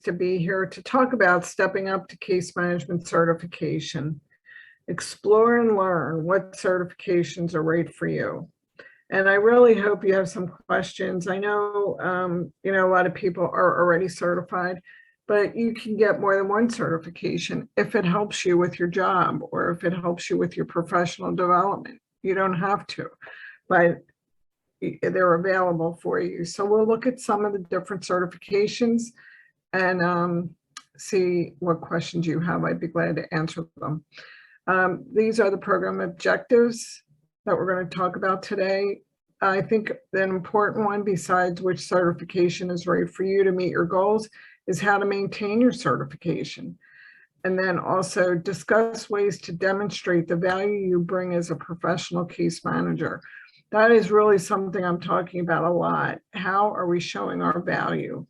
to be here to talk about stepping up to case management certification. Explore and learn what certifications are right for you. And I really hope you have some questions. I know, a lot of people are already certified, but you can get more than one certification if it helps you with your job or if it helps you with your professional development. You don't have to, but they're available for you. So we'll look at some of the different certifications and see what questions you have. I'd be glad to answer them. These are the program objectives that we're going to talk about today. I think an important one, besides which certification is right for you to meet your goals, is how to maintain your certification. And then also discuss ways to demonstrate the value you bring as a professional case manager. That is really something I'm talking about a lot. How are we showing our value?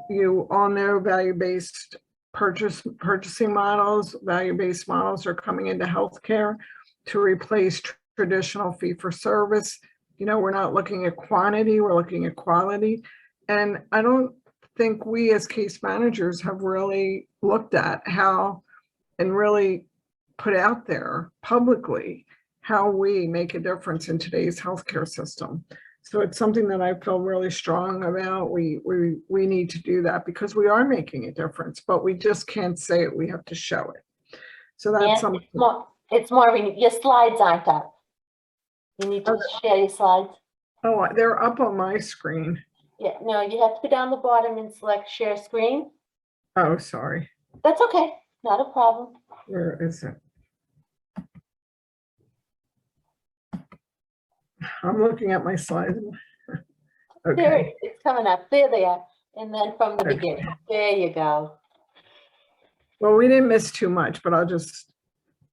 You all know value-based purchasing models, value-based models are coming into healthcare to replace traditional fee-for-service. We're not looking at quantity, we're looking at quality. And I don't think we as case managers have really looked at how and really put out there publicly how we make a difference in today's healthcare system. So it's something that I feel really strong about. We need to do that because we are making a difference, but we just can't say it. We have to show it. So that's something. It's more your slides aren't up. You need to share your slides. Oh, they're up on my screen. Yeah, no, you have to go down the bottom and select share screen. Oh, sorry. That's okay. Not a problem. Where is it? I'm looking at my slides. Okay. There, it's coming up. There they are. And then from the beginning. There you go. Well, we didn't miss too much, but I'll just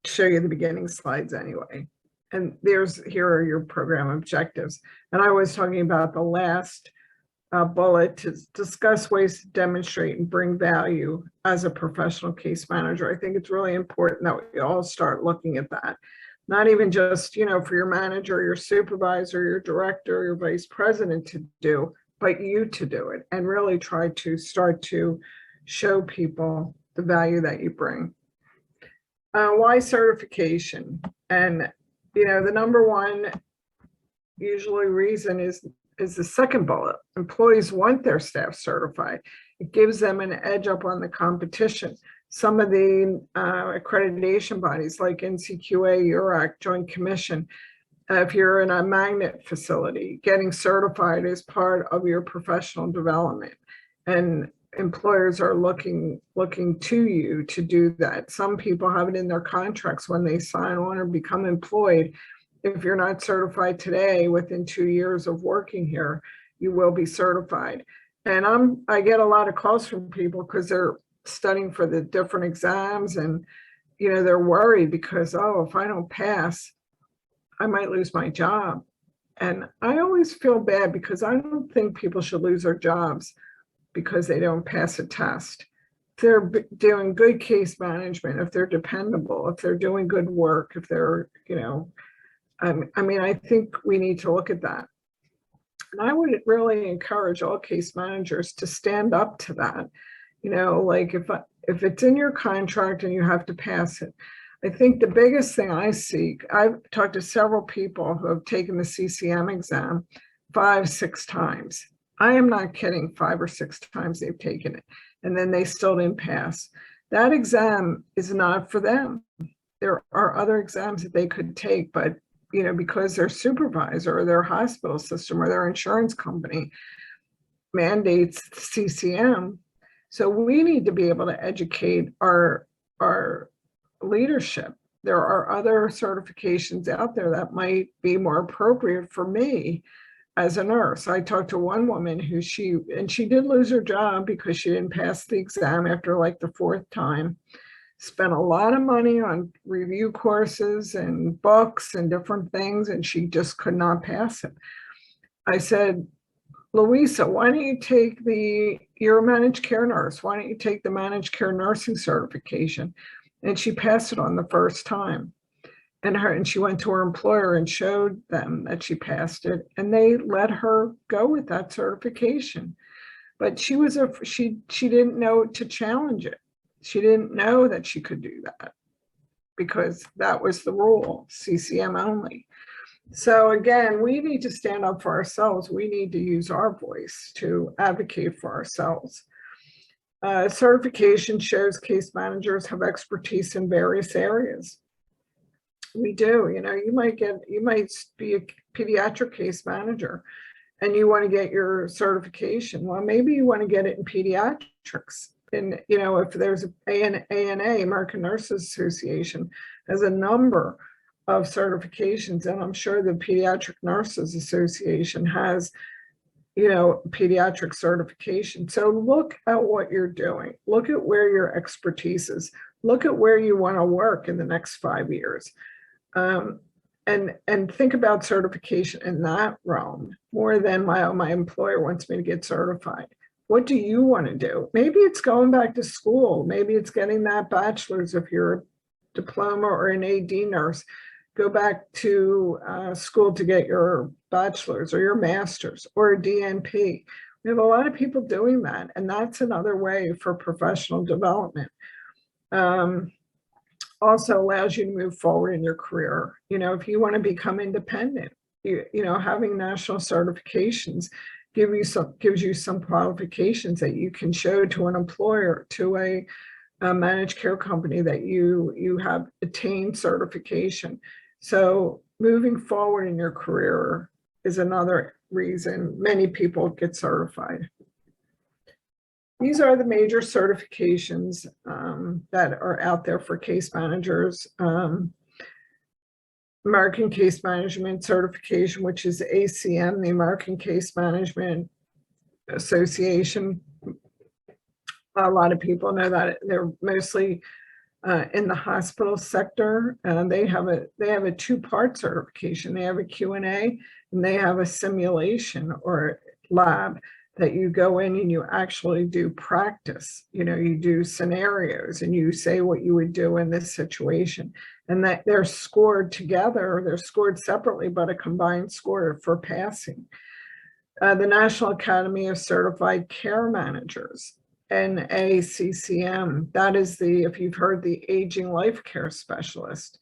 show you the beginning slides anyway. And here are your program objectives. And I was talking about the last bullet to discuss ways to demonstrate and bring value as a professional case manager. I think it's really important that we all start looking at that. Not even just, for your manager, your supervisor, your director, your vice president to do, but you to do it and really try to start to show people the value that you bring. Why certification? And, the number one usually reason is the second bullet. Employees want their staff certified. It gives them an edge up on the competition. Some of the accreditation bodies like NCQA, URAC, Joint Commission, if you're in a magnet facility, getting certified is part of your professional development. And employers are looking to you to do that. Some people have it in their contracts when they sign on or become employed. If you're not certified today, within 2 years of working here, you will be certified. And I get a lot of calls from people because they're studying for the different exams and, they're worried because, if I don't pass, I might lose my job. And I always feel bad because I don't think people should lose their jobs because they don't pass a test. If they're doing good case management, if they're dependable, if they're doing good work, if they're, I think we need to look at that. And I would really encourage all case managers to stand up to that. Like if it's in your contract and you have to pass it. I think the biggest thing I see, I've talked to several people who have taken the CCM exam 5-6 times. I am not kidding, 5 or 6 times they've taken it, and then they still didn't pass. That exam is not for them. There are other exams that they could take, but because their supervisor or their hospital system or their insurance company mandates CCM. So we need to be able to educate our leadership. There are other certifications out there that might be more appropriate for me as a nurse. I talked to one woman who she did lose her job because she didn't pass the exam after like the 4th time. Spent a lot of money on review courses and books and different things, and she just could not pass it. I said, Louisa, why don't you take you're a managed care nurse. Why don't you take the managed care nursing certification? And she passed it on the first time. And she went to her employer and showed them that she passed it, and they let her go with that certification. but she didn't know to challenge it. She didn't know that she could do that because that was the rule, CCM only. So again, we need to stand up for ourselves. We need to use our voice to advocate for ourselves. Certification shows case managers have expertise in various areas. We do, you might be a pediatric case manager and you want to get your certification. Well, maybe you want to get it in pediatrics. And, if there's ANA, American Nurses Association, has a number of certifications, and I'm sure the Pediatric Nurses Association has, pediatric certification. So look at what you're doing. Look at where your expertise is. Look at where you want to work in the next 5 years. And think about certification in that realm more than my employer wants me to get certified. What do you want to do? Maybe it's going back to school. Maybe it's getting that bachelor's if you're a diploma or an AD nurse. Go back to school to get your bachelor's or your master's or a DNP. We have a lot of people doing that, and that's another way for professional development. Also allows you to move forward in your career. If you want to become independent, having national certifications gives you some qualifications that you can show to an employer, to a managed care company, that you have attained certification. So moving forward in your career is another reason many people get certified. These are the major certifications that are out there for case managers. American Case Management Certification, which is ACM, the American Case Management Association. A lot of people know that they're mostly in the hospital sector. They have a two-part certification. They have a Q&A and they have a simulation or lab that you go in and you actually do practice. You do scenarios and you say what you would do in this situation, and that they're scored together. They're scored separately, but a combined score for passing. The National Academy of Certified Care Managers, NACCM, that is if you've heard, the aging life care specialist.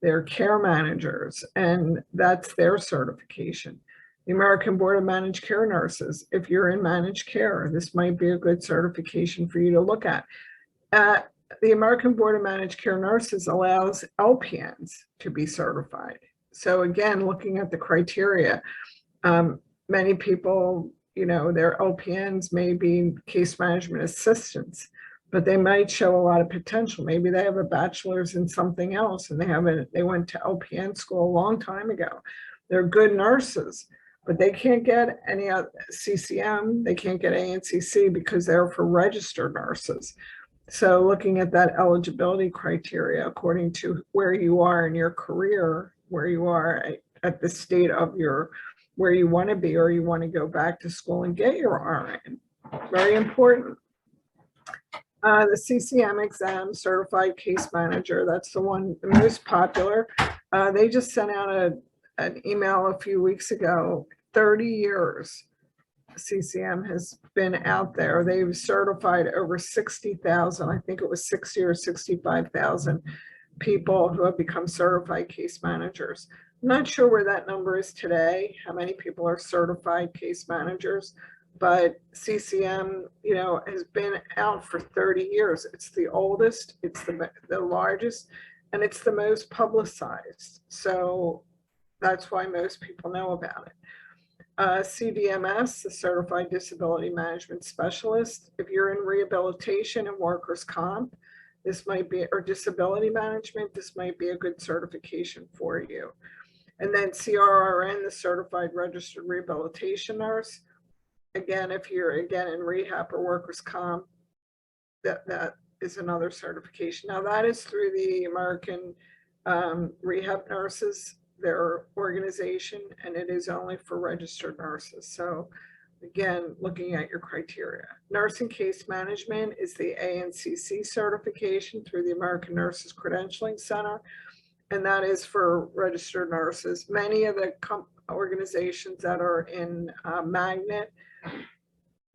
They're care managers, and that's their certification. The American Board of Managed Care Nurses, if you're in managed care, this might be a good certification for you to look at. The American Board of Managed Care Nurses allows LPNs to be certified. So again, looking at the criteria, many people, their LPNs may be case management assistants, but they might show a lot of potential. Maybe they have a bachelor's in something else and they went to LPN school a long time ago. They're good nurses, but they can't get any other CCM, they can't get ANCC because they're for registered nurses. So looking at that eligibility criteria according to where you are in your career, where you are at the state of where you want to be, or you want to go back to school and get your RN. Very important. The CCM exam, Certified Case Manager, that's the most popular. They just sent out an email a few weeks ago. 30 years CCM has been out there. They've certified over 60,000, I think it was 60 or 65,000 people who have become certified case managers. I'm not sure where that number is today, how many people are certified case managers, but CCM, has been out for 30 years. It's the oldest, it's the largest, and it's the most publicized. So that's why most people know about it. CDMS, the Certified Disability Management Specialist. If you're in rehabilitation and workers' comp, this might be, or disability management, this might be a good certification for you. And then CRRN, the Certified Registered Rehabilitation Nurse. Again, if you're in rehab or workers' comp, that is another certification. Now that is through the American Rehab Nurses, their organization, and it is only for registered nurses. So again, looking at your criteria. Nursing Case Management is the ANCC certification through the American Nurses Credentialing Center, and that is for registered nurses. Many of the organizations that are in Magnet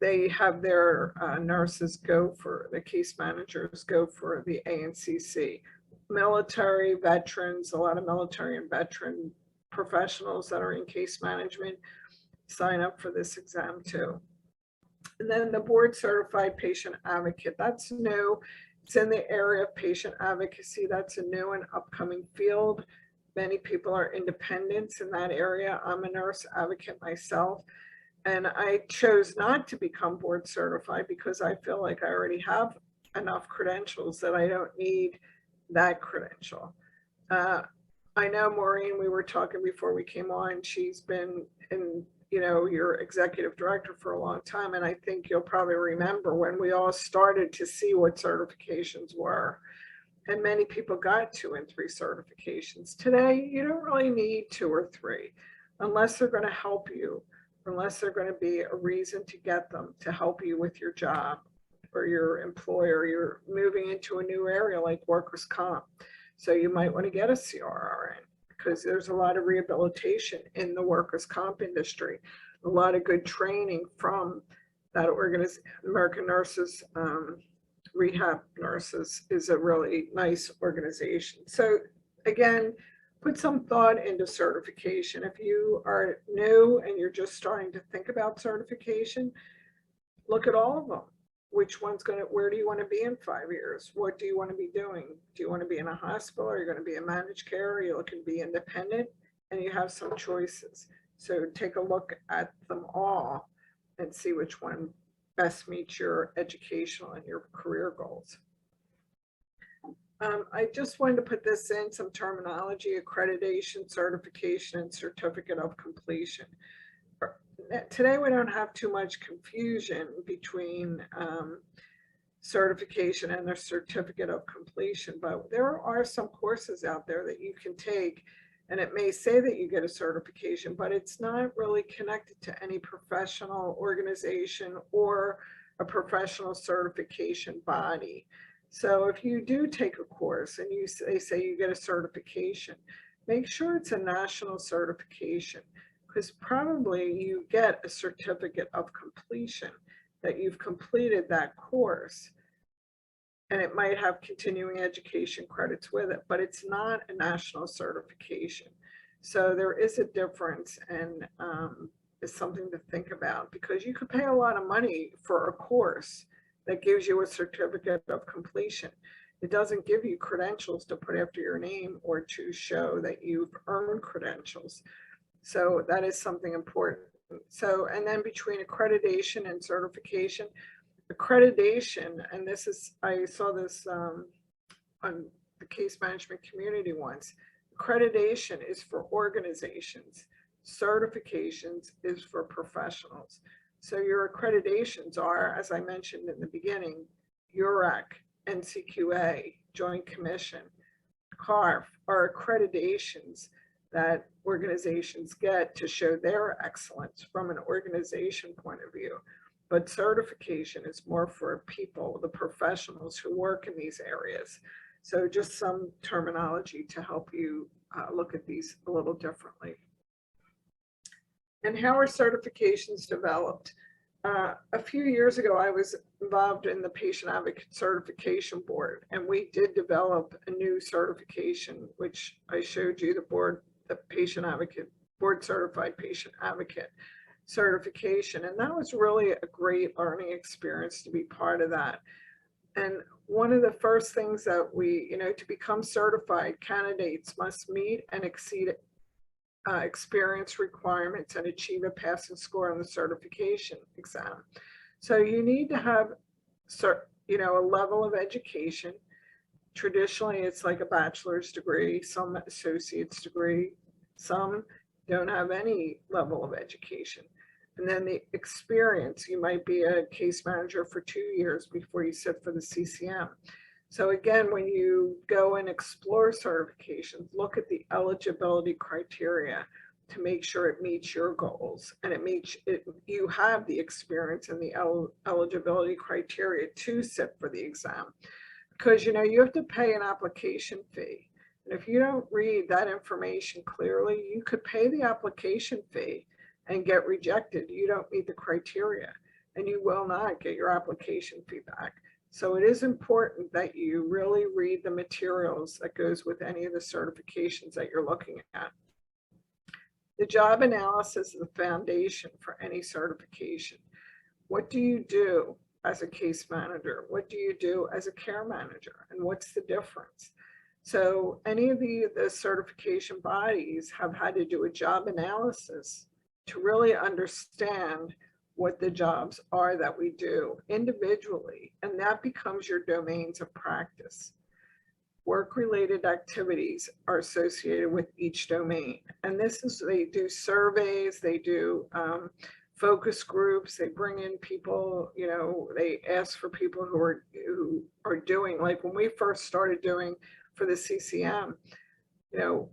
they have their nurses go for, the case managers go for the ANCC. Military, veterans, a lot of military and veteran professionals that are in case management sign up for this exam too. And then the board certified patient advocate, that's new. It's in the area of patient advocacy. That's a new and upcoming field. Many people are independents in that area. I'm a nurse advocate myself, and I chose not to become board certified because I feel like I already have enough credentials that I don't need that credential. I know Maureen, we were talking before we came on, she's been in, your executive director for a long time. And I think you'll probably remember when we all started to see what certifications were. And many people got 2 and 3 certifications. Today, you don't really need 2 or 3 unless they're going to help you, unless they're going to be a reason to get them to help you with your job or your employer. You're moving into a new area like workers' comp. So you might want to get a CRRN because there's a lot of rehabilitation in the workers' comp industry, a lot of good training from that organization. American Nurses, Rehab Nurses is a really nice organization. So again, put some thought into certification. If you are new and you're just starting to think about certification, look at all of them. Which one's where do you want to be in 5 years? What do you want to be doing? Do you want to be in a hospital? Are you going to be in managed care? Are you looking to be independent? And you have some choices. So take a look at them all and see which one best meets your educational and your career goals. I just wanted to put this in, some terminology: accreditation, certification, and certificate of completion. Today, we don't have too much confusion between certification and the certificate of completion, but there are some courses out there that you can take, and it may say that you get a certification, but it's not really connected to any professional organization or a professional certification body. So if you do take a course and they say you get a certification, make sure it's a national certification, because probably you get a certificate of completion that you've completed that course, and it might have continuing education credits with it, but it's not a national certification. So there is a difference, and it's something to think about, because you could pay a lot of money for a course that gives you a certificate of completion. It doesn't give you credentials to put after your name or to show that you've earned credentials. So that is something important. So, and then between accreditation and certification, accreditation, and this is, I saw this on the case management community once, accreditation is for organizations, certifications is for professionals. So your accreditations are, as I mentioned in the beginning, URAC, NCQA, Joint Commission, CARF are accreditations that organizations get to show their excellence from an organization point of view. But certification is more for people, the professionals who work in these areas. So just some terminology to help you look at these a little differently. And how are certifications developed? A few years ago, I was involved in the Patient Advocate Certification Board, and we did develop a new certification, which I showed you, the Patient Advocate, Board Certified Patient Advocate certification. And that was really a great learning experience to be part of that. And one of the first things that we, to become certified, candidates must meet and exceed experience requirements and achieve a passing score on the certification exam. So you need to have, a level of education. Traditionally, it's like a bachelor's degree, some associate's degree, some don't have any level of education. And then the experience, you might be a case manager for 2 years before you sit for the CCM. So again, when you go and explore certifications, look at the eligibility criteria to make sure it meets your goals, and you have the experience and the eligibility criteria to sit for the exam. Because you have to pay an application fee. And if you don't read that information clearly, you could pay the application fee and get rejected. You don't meet the criteria. and you will not get your application feedback. So it is important that you really read the materials that goes with any of the certifications that you're looking at. The job analysis is the foundation for any certification. What do you do as a case manager? What do you do as a care manager? And what's the difference? So any of the certification bodies have had to do a job analysis to really understand what the jobs are that we do individually, and that becomes your domains of practice. Work-related activities are associated with each domain, and this is, they do surveys, they do focus groups, they bring in people, you know, they ask for people who are doing, like when we first started doing for the CCM, you know,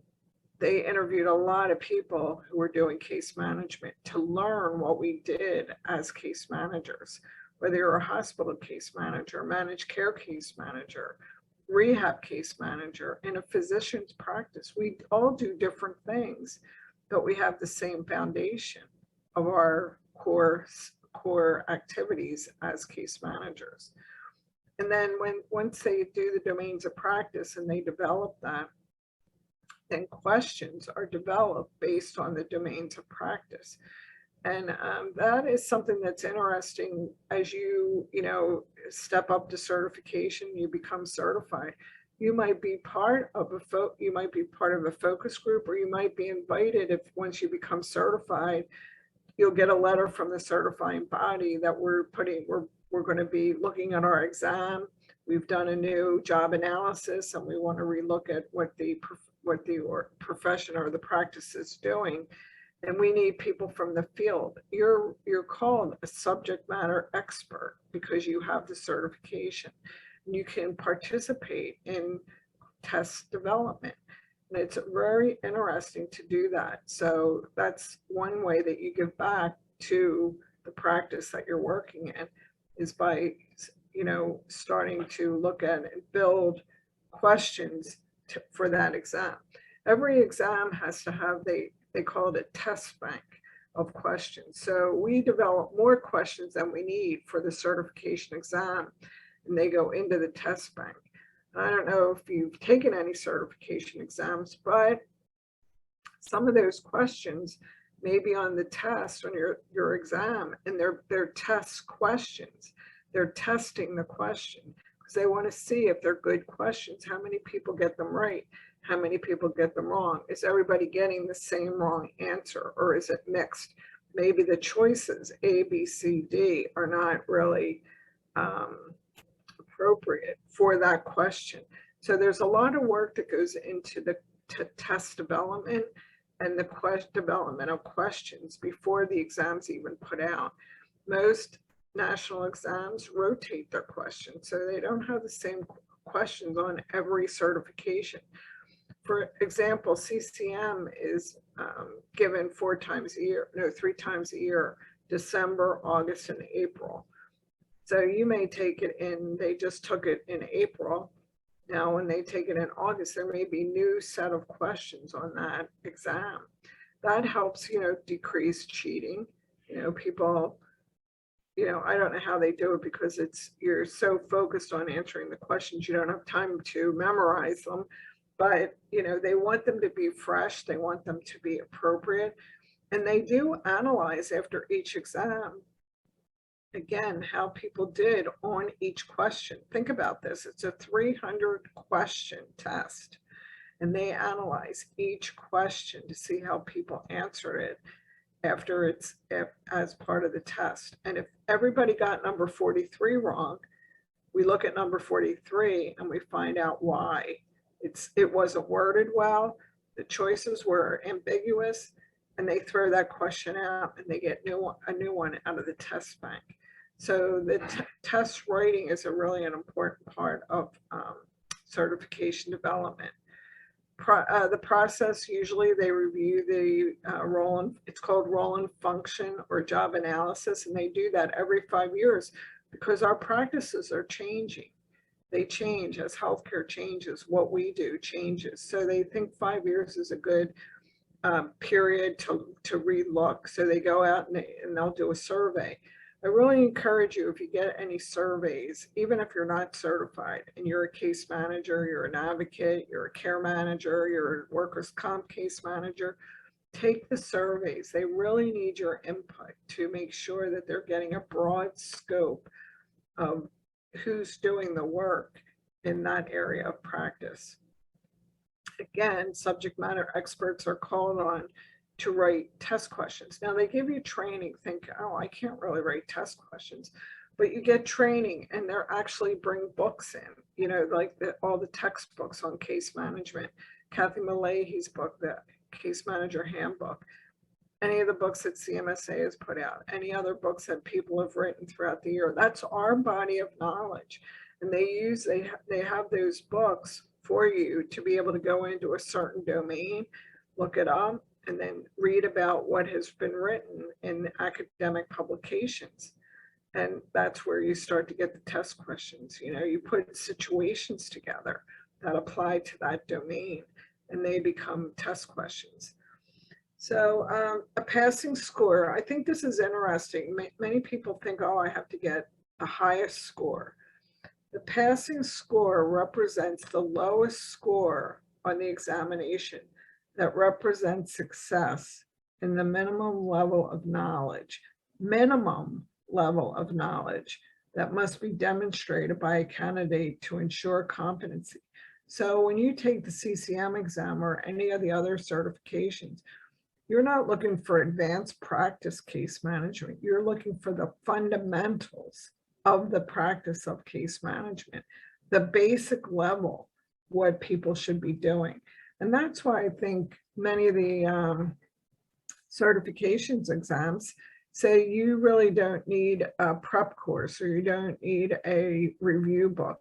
they interviewed a lot of people who were doing case management to learn what we did as case managers, whether you're a hospital case manager, managed care case manager, rehab case manager, in a physician's practice. We all do different things, but we have the same foundation of our core activities as case managers. And then once they do the domains of practice and they develop that, then questions are developed based on the domains of practice. And that is something that's interesting as you know, step up to certification, you become certified. You might be part of a focus group, or you might be invited. If once you become certified, you'll get a letter from the certifying body that we're going to be looking at our exam. We've done a new job analysis, and we want to relook at what the profession or the practice is doing, and we need people from the field. You're called a subject matter expert because you have the certification. You can participate in test development, and it's very interesting to do that. So that's one way that you give back to the practice that you're working in, is by, you know, starting to look at and build questions for that exam. Every exam has to have, they call it a test bank of questions. So we develop more questions than we need for the certification exam, and they go into the test bank. And I don't know if you've taken any certification exams, but some of those questions may be on the test, on your exam, and they're test questions. They're testing the question because they want to see if they're good questions. How many people get them right? How many people get them wrong? Is everybody getting the same wrong answer, or is it mixed? Maybe the choices A, B, C, D are not really appropriate for that question. So there's a lot of work that goes into the test development and the development of questions before the exams even put out. Most national exams rotate their questions, so they don't have the same questions on every certification. For example, CCM is given 3 times a year, December, August, and April. So you may take it in, they just took it in April. Now, when they take it in August, there may be new set of questions on that exam. That helps, you know, decrease cheating. You know, people, you know, I don't know how they do it because you're so focused on answering the questions, you don't have time to memorize them. But, you know, they want them to be fresh. They want them to be appropriate. And they do analyze after each exam, again, how people did on each question. Think about this. It's a 300 question test, and they analyze each question to see how people answer it after it's as part of the test. And if everybody got number 43 wrong, we look at number 43 and we find out why. It wasn't worded well, the choices were ambiguous, and they throw that question out and they get a new one out of the test bank. So the test writing is really an important part of certification development. The process, usually they review the it's called role and function or job analysis, and they do that every 5 years because our practices are changing. They change as healthcare changes, what we do changes. So they think 5 years is a good period to relook. So they go out and they'll do a survey. I really encourage you, if you get any surveys, even if you're not certified and you're a case manager, you're an advocate, you're a care manager, you're a workers' comp case manager, take the surveys. They really need your input to make sure that they're getting a broad scope of who's doing the work in that area of practice. Again, subject matter experts are called on to write test questions. Now they give you training, think, oh, I can't really write test questions, but you get training and they're actually bring books in, you know, like all the textbooks on case management. Kathy Malahy's book, the Case Manager Handbook, any of the books that CMSA has put out, any other books that people have written throughout the year, that's our body of knowledge. And they have those books for you to be able to go into a certain domain, look it up, and then read about what has been written in academic publications. And that's where you start to get the test questions. You know, you put situations together that apply to that domain and they become test questions. So a passing score, I think this is interesting. Many people think, oh, I have to get the highest score. The passing score represents the lowest score on the examination that represents success in the minimum level of knowledge that must be demonstrated by a candidate to ensure competency. So when you take the CCM exam or any of the other certifications, you're not looking for advanced practice case management. You're looking for the fundamentals of the practice of case management, the basic level, what people should be doing. And that's why I think many of the certifications exams say you really don't need a prep course or you don't need a review book,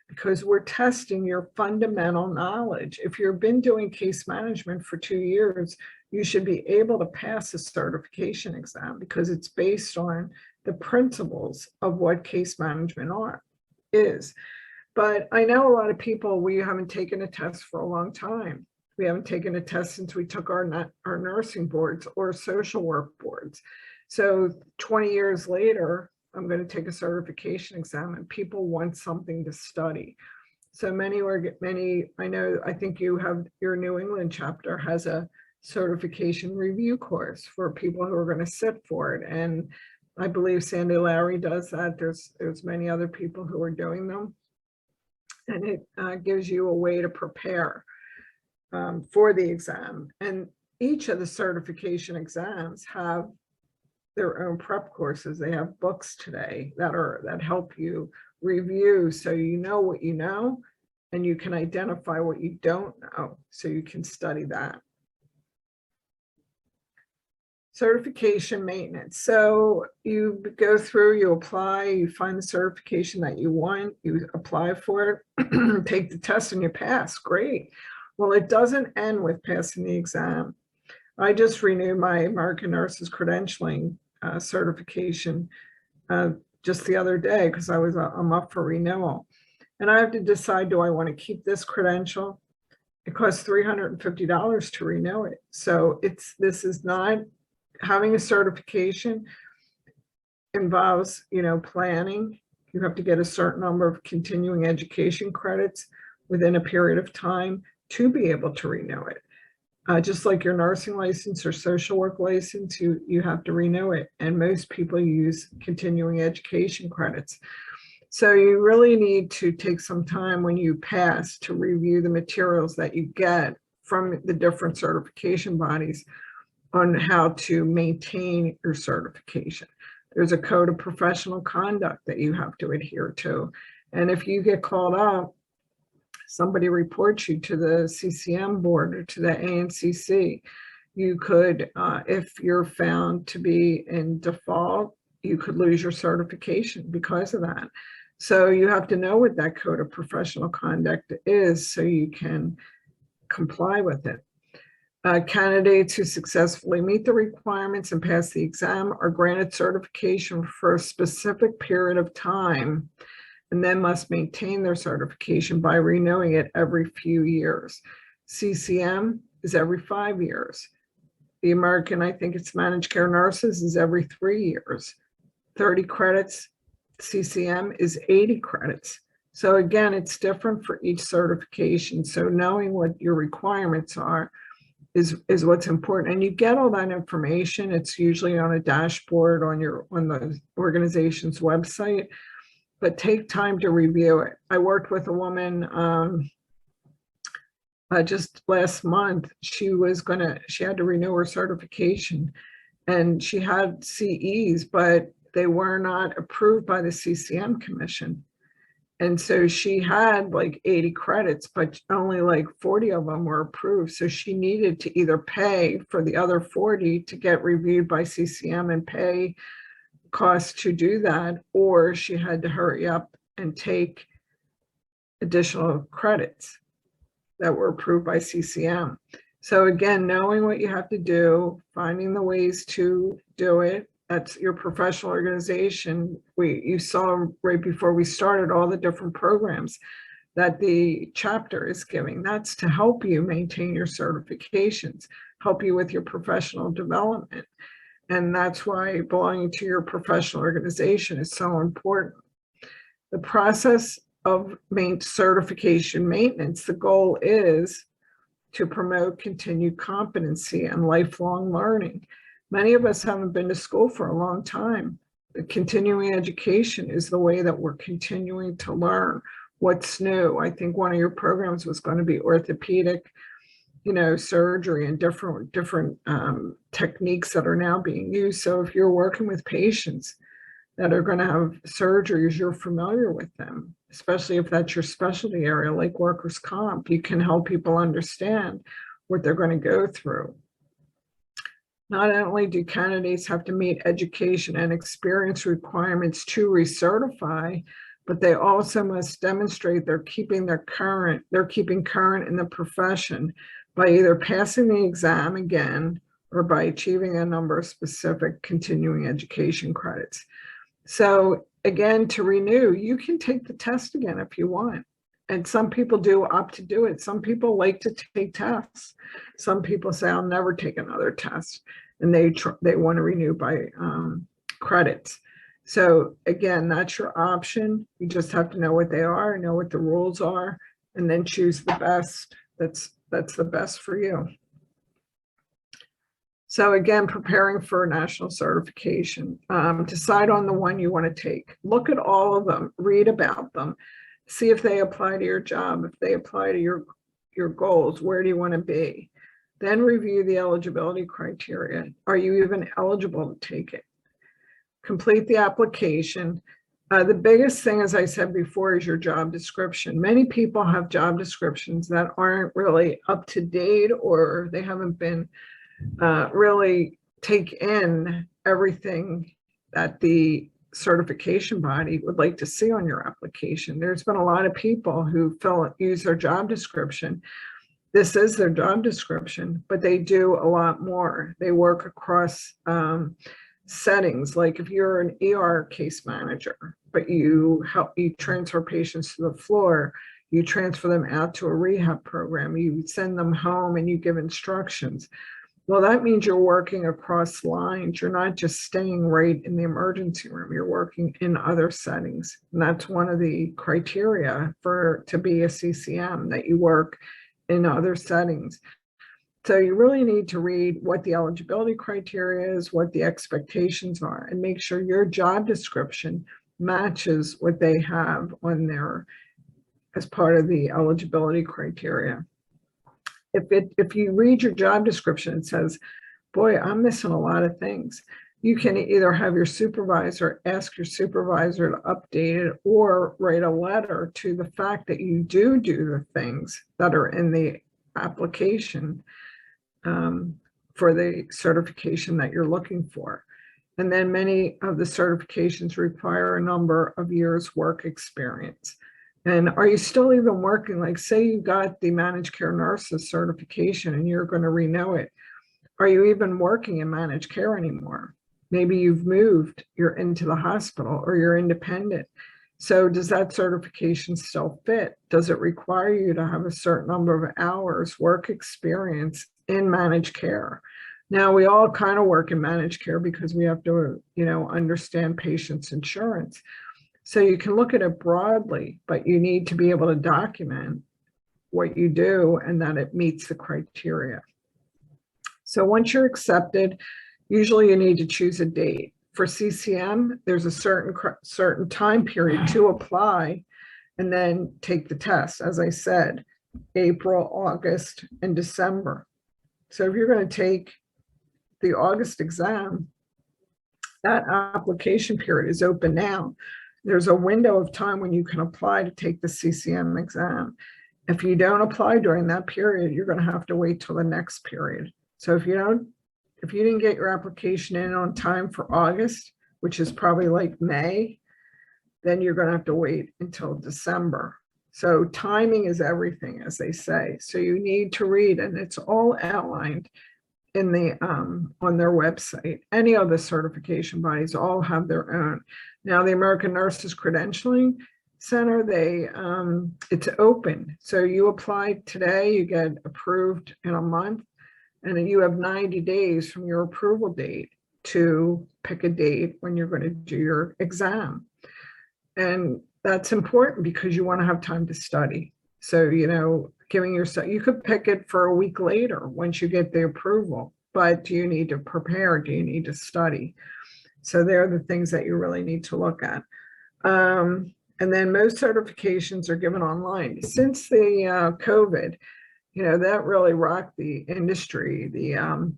because we're testing your fundamental knowledge. If you've been doing case management for 2 years, you should be able to pass a certification exam because it's based on the principles of what case management is. But I know a lot of people, we haven't taken a test for a long time. We haven't taken a test since we took our nursing boards or social work boards. So 20 years later, I'm going to take a certification exam and people want something to study. So I think you have, your New England chapter has a certification review course for people who are going to sit for it. And I believe Sandy Lowry does that. There's many other people who are doing them. And it gives you a way to prepare for the exam. And each of the certification exams have their own prep courses. They have books today that help you review so you know what you know and you can identify what you don't know so you can study that. Certification maintenance. So you go through, you apply, you find the certification that you want, you apply for it, take the test and you pass. Great. Well, it doesn't end with passing the exam. I just renewed my American Nurses Credentialing certification just the other day because I'm up for renewal. And I have to decide, do I want to keep this credential? It costs $350 to renew it. So this is not, having a certification involves, you know, planning. You have to get a certain number of continuing education credits within a period of time to be able to renew it. Just like your nursing license or social work license, you have to renew it. And most people use continuing education credits. So you really need to take some time when you pass to review the materials that you get from the different certification bodies on how to maintain your certification. There's a code of professional conduct that you have to adhere to. And if you get called up, somebody reports you to the CCM board or to the ANCC, you could, if you're found to be in default, you could lose your certification because of that. So you have to know what that code of professional conduct is so you can comply with it. Candidates who successfully meet the requirements and pass the exam are granted certification for a specific period of time and then must maintain their certification by renewing it every few years. CCM is every 5 years. The American, I think it's managed care nurses, is every 3 years. 30 credits. CCM is 80 credits. So again, it's different for each certification. So knowing what your requirements are is what's important. And you get all that information. It's usually on a dashboard on the organization's website, but take time to review it. I worked with a woman just last month. She had to renew her certification, and she had CEs, but they were not approved by the CCM commission. And so she had like 80 credits, but only like 40 of them were approved. So she needed to either pay for the other 40 to get reviewed by CCM and pay costs to do that, or she had to hurry up and take additional credits that were approved by CCM. So again, knowing what you have to do, finding the ways to do it. That's your professional organization. You saw right before we started all the different programs that the chapter is giving. That's to help you maintain your certifications, help you with your professional development. And that's why belonging to your professional organization is so important. The process of certification maintenance, the goal is to promote continued competency and lifelong learning. Many of us haven't been to school for a long time. The continuing education is the way that we're continuing to learn what's new. I think one of your programs was going to be orthopedic, surgery and different techniques that are now being used. So if you're working with patients that are going to have surgeries, you're familiar with them, especially if that's your specialty area, like workers' comp. You can help people understand what they're going to go through. Not only do candidates have to meet education and experience requirements to recertify, but they also must demonstrate they're keeping current in the profession by either passing the exam again or by achieving a number of specific continuing education credits. So again, to renew, you can take the test again if you want. And some people do opt to do it. Some people like to take tests. Some people say, I'll never take another test. And they want to renew by credits. So again, that's your option. You just have to know what they are, know what the rules are, and then choose the best. That's the best for you. So again, preparing for a national certification, decide on the one you want to take. Look at all of them, read about them, see if they apply to your job, if they apply to your goals, where do you want to be? Then review the eligibility criteria. Are you even eligible to take it? Complete the application. The biggest thing, as I said before, is your job description. Many people have job descriptions that aren't really up to date, or they haven't been really take in everything that the certification body would like to see on your application. There's been a lot of people who use their job description. This is their job description, but they do a lot more. They work across settings. Like if you're an ER case manager, but you transfer patients to the floor, you transfer them out to a rehab program, you send them home and you give instructions. Well, that means you're working across lines. You're not just staying right in the emergency room. You're working in other settings. And that's one of the criteria to be a CCM, that you work in other settings. So you really need to read what the eligibility criteria is, what the expectations are, and make sure your job description matches what they have on there as part of the eligibility criteria. If you read your job description, it says, boy, I'm missing a lot of things. You can either have your supervisor ask your supervisor to update it, or write a letter to the fact that you do the things that are in the application for the certification that you're looking for. And then many of the certifications require a number of years work experience. And are you still even working? Like, say you got the managed care nurses certification and you're going to renew it. Are you even working in managed care anymore? Maybe you've moved, you're into the hospital, or you're independent. So does that certification still fit? Does it require you to have a certain number of hours work experience in managed care? Now, we all kind of work in managed care because we have to, understand patients' insurance. So you can look at it broadly, but you need to be able to document what you do and that it meets the criteria. So once you're accepted, usually you need to choose a date. For CCM, there's a certain time period to apply and then take the test. As I said, April, August, and December. So if you're going to take the August exam, that application period is open now. There's a window of time when you can apply to take the CCM exam. If you don't apply during that period, you're going to have to wait till the next period. So if you didn't get your application in on time for August, which is probably like May, then you're going to have to wait until December. So timing is everything, as they say. So you need to read, and it's all outlined in the on their website. Any of the certification bodies all have their own. Now, the American Nurses Credentialing Center, it's open. So you apply today, you get approved in a month, and then you have 90 days from your approval date to pick a date when you're going to do your exam. And that's important because you want to have time to study. So, giving yourself, you could pick it for a week later once you get the approval, but do you need to prepare? Do you need to study? So they're the things that you really need to look at. And then most certifications are given online. Since the COVID, that really rocked the industry, the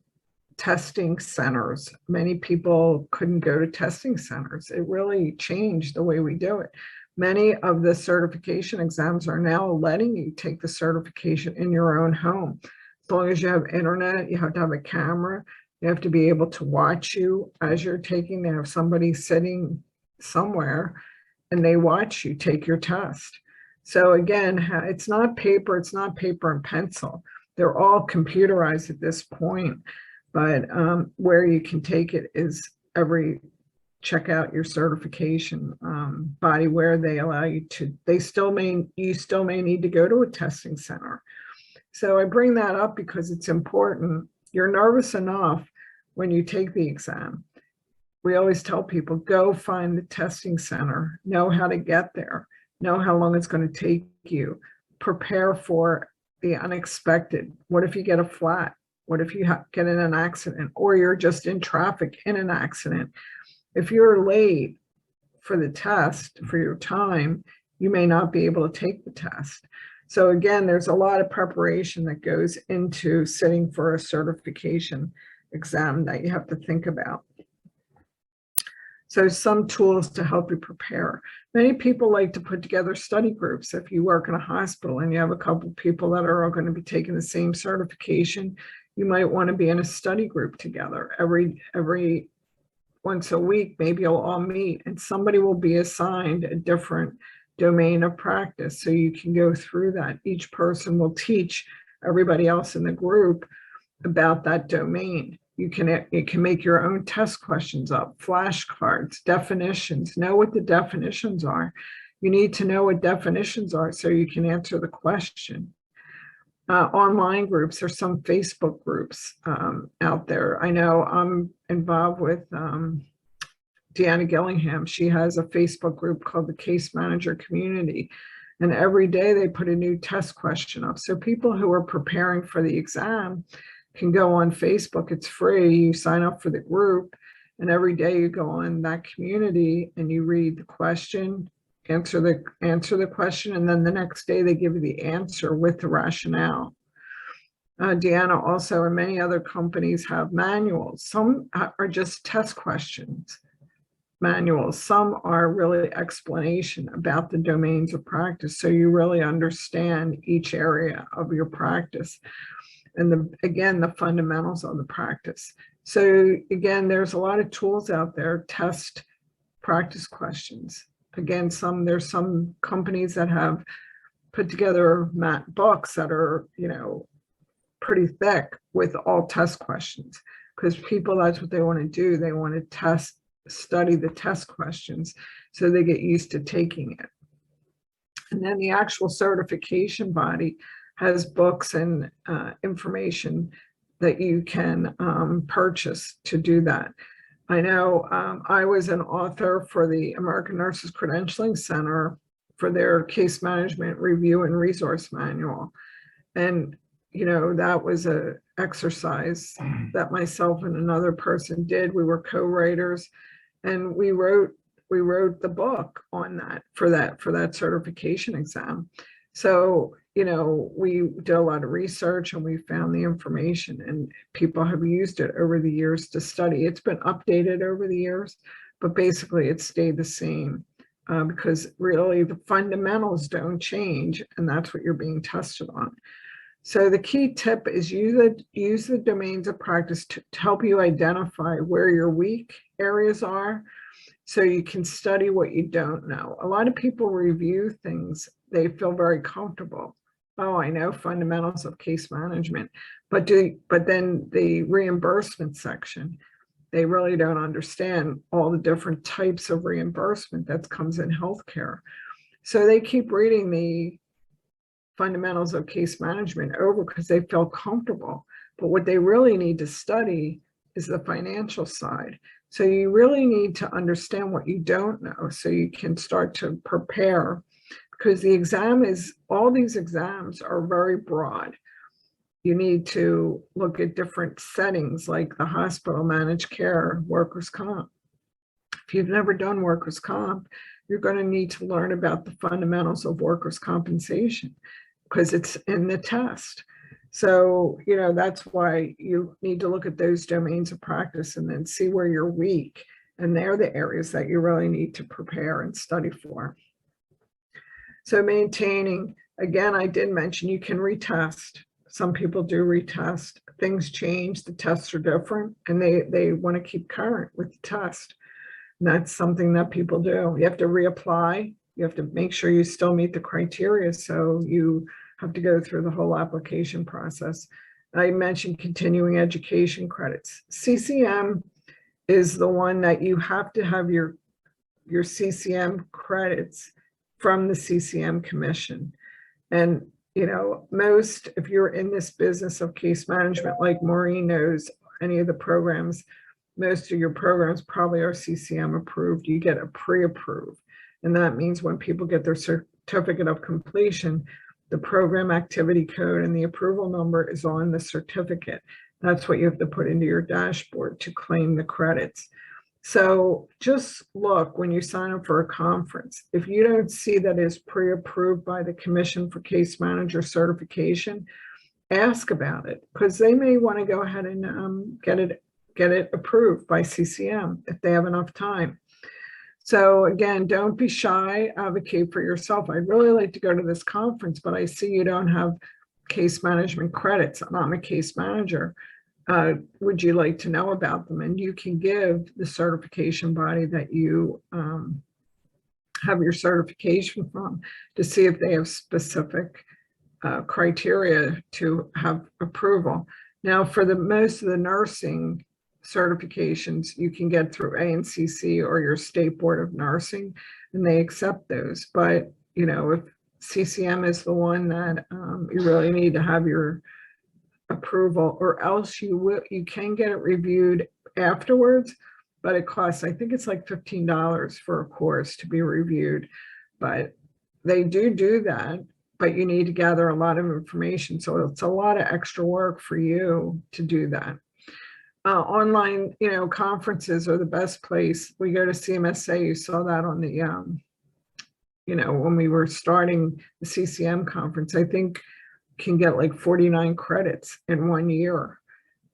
testing centers. Many people couldn't go to testing centers. It really changed the way we do it. Many of the certification exams are now letting you take the certification in your own home. As long as you have internet, you have to have a camera, you have to be able to watch you as you're taking. They have somebody sitting somewhere and they watch you take your test. So again, it's not paper and pencil. They're all computerized at this point, but where you can take it is check out your certification body where they allow you to, you still may need to go to a testing center. So I bring that up because it's important. You're nervous enough when you take the exam. We always tell people, go find the testing center, know how to get there, know how long it's going to take you, prepare for the unexpected. What if you get a flat? What if you get in an accident, or you're just in traffic in an accident? If you're late for the test, for your time, you may not be able to take the test. So again, there's a lot of preparation that goes into sitting for a certification exam that you have to think about. So some tools to help you prepare. Many people like to put together study groups. If you work in a hospital and you have a couple of people that are all going to be taking the same certification, you might want to be in a study group together. Every once a week, maybe you'll all meet and somebody will be assigned a different domain of practice. So you can go through that. Each person will teach everybody else in the group about that domain. You can make your own test questions up, flashcards, definitions, know what the definitions are. You need to know what definitions are so you can answer the question. Online groups, there's some Facebook groups out there. I know I'm involved with Deanna Gillingham. She has a Facebook group called the Case Manager Community. And every day they put a new test question up. So people who are preparing for the exam can go on Facebook. It's free. You sign up for the group, and every day you go on that community and you read the question, answer the question, and then the next day they give you the answer with the rationale. Deanna also and many other companies have manuals. Some are just test questions manuals. Some are really explanation about the domains of practice, so you really understand each area of your practice. And again, the fundamentals of the practice. So again, there's a lot of tools out there, test practice questions. Again, there's some companies that have put together books that are, pretty thick with all test questions, because people, that's what they want to do. They want to study the test questions so they get used to taking it. And then the actual certification body has books and information that you can purchase to do that. I know I was an author for the American Nurses Credentialing Center for their case management review and resource manual. And, you know, that was a exercise that myself and another person did. We were co-writers, and we wrote the book on that for that certification exam. So, you know, we did a lot of research and we found the information, and people have used it over the years to study. It's been updated over the years, but basically it stayed the same because really the fundamentals don't change, and that's what you're being tested on. So the key tip is use the domains of practice to help you identify where your weak areas are, so you can study what you don't know. A lot of people review things, they feel very comfortable. Oh, I know fundamentals of case management, but then the reimbursement section, they really don't understand all the different types of reimbursement that comes in healthcare. So they keep reading the fundamentals of case management over because they feel comfortable. But what they really need to study is the financial side. So you really need to understand what you don't know so you can start to prepare, because the exam is, all these exams are very broad. You need to look at different settings like the hospital, managed care, workers' comp. If you've never done workers' comp, you're going to need to learn about the fundamentals of workers' compensation because it's in the test. So, you know, that's why you need to look at those domains of practice and then see where you're weak. And they're the areas that you really need to prepare and study for. So maintaining, again, I did mention you can retest. Some people do retest. Things change, the tests are different, and they want to keep current with the test. And that's something that people do. You have to reapply. You have to make sure you still meet the criteria. So you have to go through the whole application process. I mentioned continuing education credits. CCM is the one that you have to have your CCM credits from the CCM Commission. And, you know, most, if you're in this business of case management, like Maureen knows, any of the programs, most of your programs probably are CCM approved. You get a pre-approved. And that means when people get their certificate of completion, the program activity code and the approval number is on the certificate. That's what you have to put into your dashboard to claim the credits. So just look when you sign up for a conference. If you don't see that it's pre-approved by the Commission for Case Manager Certification, ask about it, because they may want to go ahead and get it approved by CCM if they have enough time. So again, don't be shy, advocate for yourself. I'd really like to go to this conference, but I see you don't have case management credits, and I'm a case manager. Would you like to know about them? And you can give the certification body that you have your certification from to see if they have specific criteria to have approval. Now, for the most of the nursing certifications, you can get through ANCC or your state board of nursing, and they accept those. But, you know, if CCM is the one that you really need to have your approval, or else you can get it reviewed afterwards, but it costs, I think it's like $15 for a course to be reviewed. But they do that, but you need to gather a lot of information. So it's a lot of extra work for you to do that. Online, you know, conferences are the best place. We go to CMSA, you saw that on the, you know, when we were starting the CCM conference, I think can get like 49 credits in 1 year.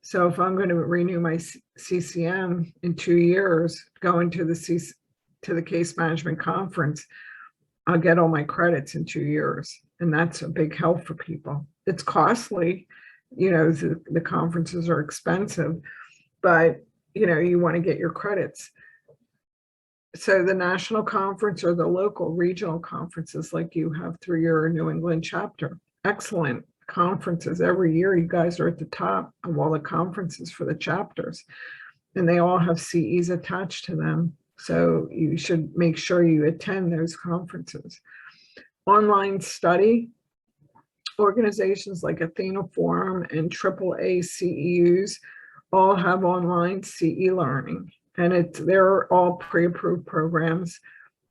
So if I'm going to renew my CCM in 2 years, going to the case management conference, I'll get all my credits in 2 years. And that's a big help for people. It's costly, you know, the conferences are expensive, but, you know, you want to get your credits. So the national conference or the local regional conferences like you have through your New England chapter, excellent conferences. Every year you guys are at the top of all the conferences for the chapters, and they all have CEs attached to them. So you should make sure you attend those conferences. Online study. Organizations like Athena Forum and AAA CEUs all have online CE learning, and they're all pre-approved programs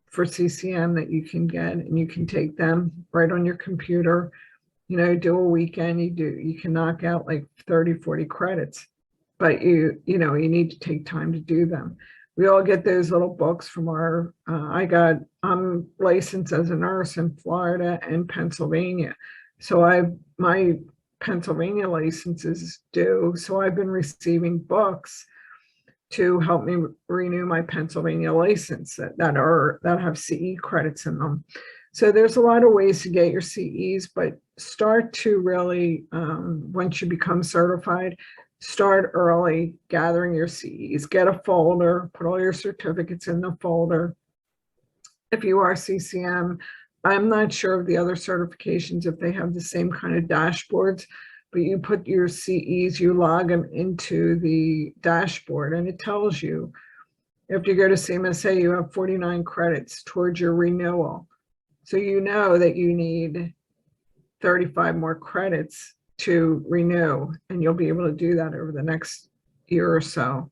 for CCM that you can get, and you can take them right on your computer. You know, do a weekend, you can knock out like 30, 40 credits, but you need to take time to do them. We all get those little books from I'm licensed as a nurse in Florida and Pennsylvania. So my Pennsylvania license is due. So I've been receiving books to help me renew my Pennsylvania license that have CE credits in them. So there's a lot of ways to get your CEs, but start to really, once you become certified, start early gathering your CEs. Get a folder, put all your certificates in the folder. If you are CCM, I'm not sure of the other certifications if they have the same kind of dashboards, but you put your CEs, you log them into the dashboard, and it tells you if you go to CMSA, you have 49 credits towards your renewal. So you know that you need 35 more credits to renew, and you'll be able to do that over the next year or so.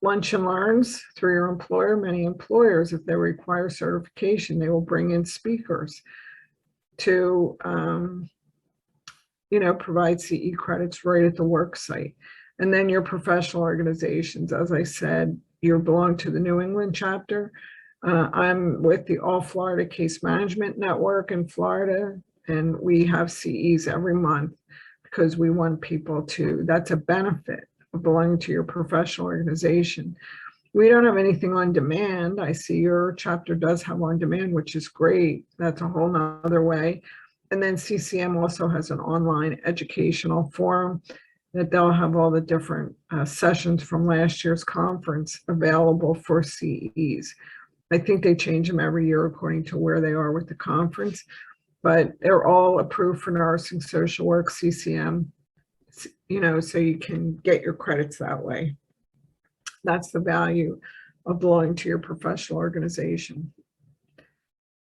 Lunch and learns through your employer. Many employers, if they require certification, they will bring in speakers to provide CE credits right at the work site. And then your professional organizations, as I said, you belong to the New England chapter. I'm with the All Florida Case Management Network in Florida, and we have CEs every month because we want people to, that's a benefit of belonging to your professional organization. We don't have anything on demand. I see your chapter does have on demand, which is great. That's a whole nother way. And then CCM also has an online educational forum that they'll have all the different sessions from last year's conference available for CEs. I think they change them every year according to where they are with the conference, but they're all approved for nursing, social work, CCM, so you can get your credits that way. That's the value of belonging to your professional organization.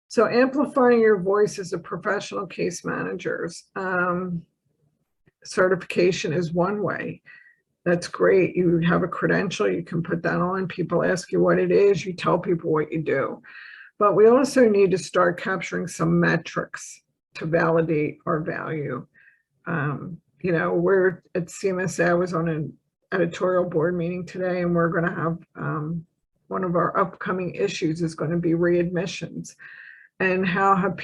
So amplifying your voice as a professional case manager's certification is one way. That's great. You have a credential, you can put that on. People ask you what it is, you tell people what you do. But we also need to start capturing some metrics to validate our value. We're at CMSA, I was on an editorial board meeting today, and we're going to have one of our upcoming issues is going to be readmissions. And how have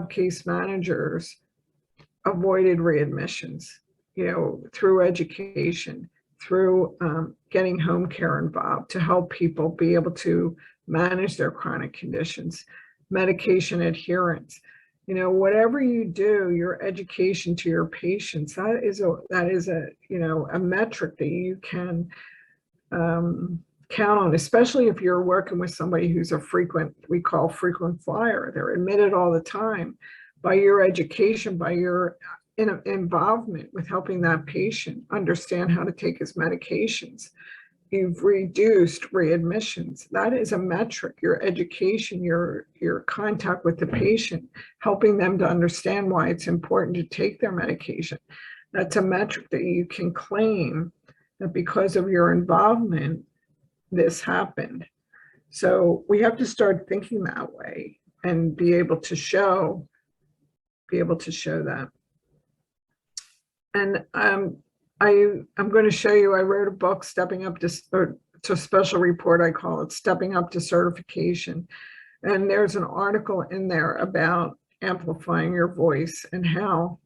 case managers avoided readmissions, through education, through getting home care involved to help people be able to manage their chronic conditions, medication adherence. Whatever you do, your education to your patients, that is a metric that you can count on, especially if you're working with somebody who's we call frequent flyer. They're admitted all the time. By your education, by your involvement with helping that patient understand how to take his medications, you've reduced readmissions. That is a metric. Your education, your contact with the patient, helping them to understand why it's important to take their medication. That's a metric that you can claim that because of your involvement, this happened. So we have to start thinking that way and be able to show that. And I'm going to show you, I wrote a book, Stepping Up to, it's a special report, I call it, Stepping Up to Certification. And there's an article in there about amplifying your voice and how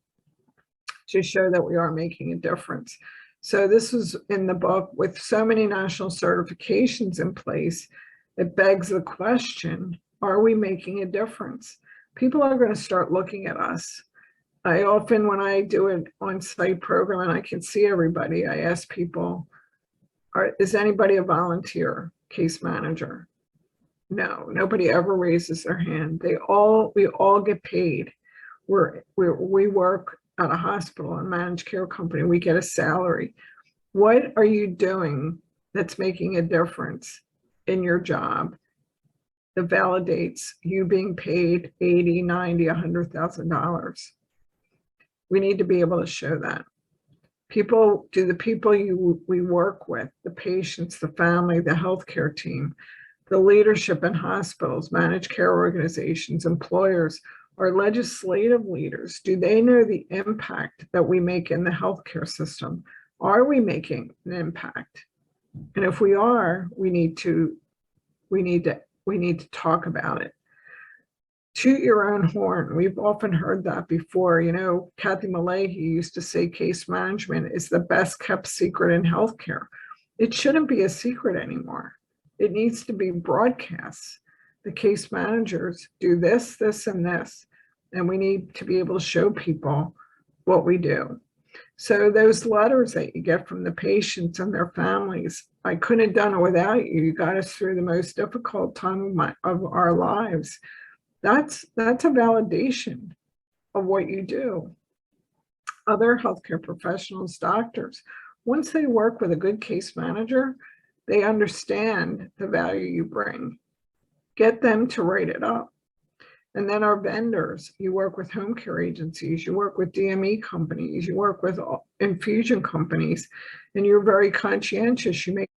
to show that we are making a difference. So this was in the book. With so many national certifications in place, it begs the question, are we making a difference? People are going to start looking at us. I often, when I do an on-site program and I can see everybody, I ask people, is anybody a volunteer case manager? No, nobody ever raises their hand. We all get paid. We work at a hospital and managed care company. We get a salary. What are you doing that's making a difference in your job? that validates you being paid 80, 90, $100,000. We need to be able to show that. The people we work with, the patients, the family, the healthcare team, the leadership in hospitals, managed care organizations, employers, our legislative leaders, do they know the impact that we make in the healthcare system? Are we making an impact? And if we are, we need to talk about it. Toot your own horn. We've often heard that before. You know, Kathy Malahy used to say case management is the best kept secret in healthcare. It shouldn't be a secret anymore. It needs to be broadcast. The case managers do this, this, and this, and we need to be able to show people what we do. So those letters that you get from the patients and their families, I couldn't have done it without you. You got us through the most difficult time of our lives. That's a validation of what you do. Other healthcare professionals, doctors, once they work with a good case manager, they understand the value you bring. Get them to write it up. And then our vendors, you work with home care agencies, you work with DME companies, you work with infusion companies, and you're very conscientious. You make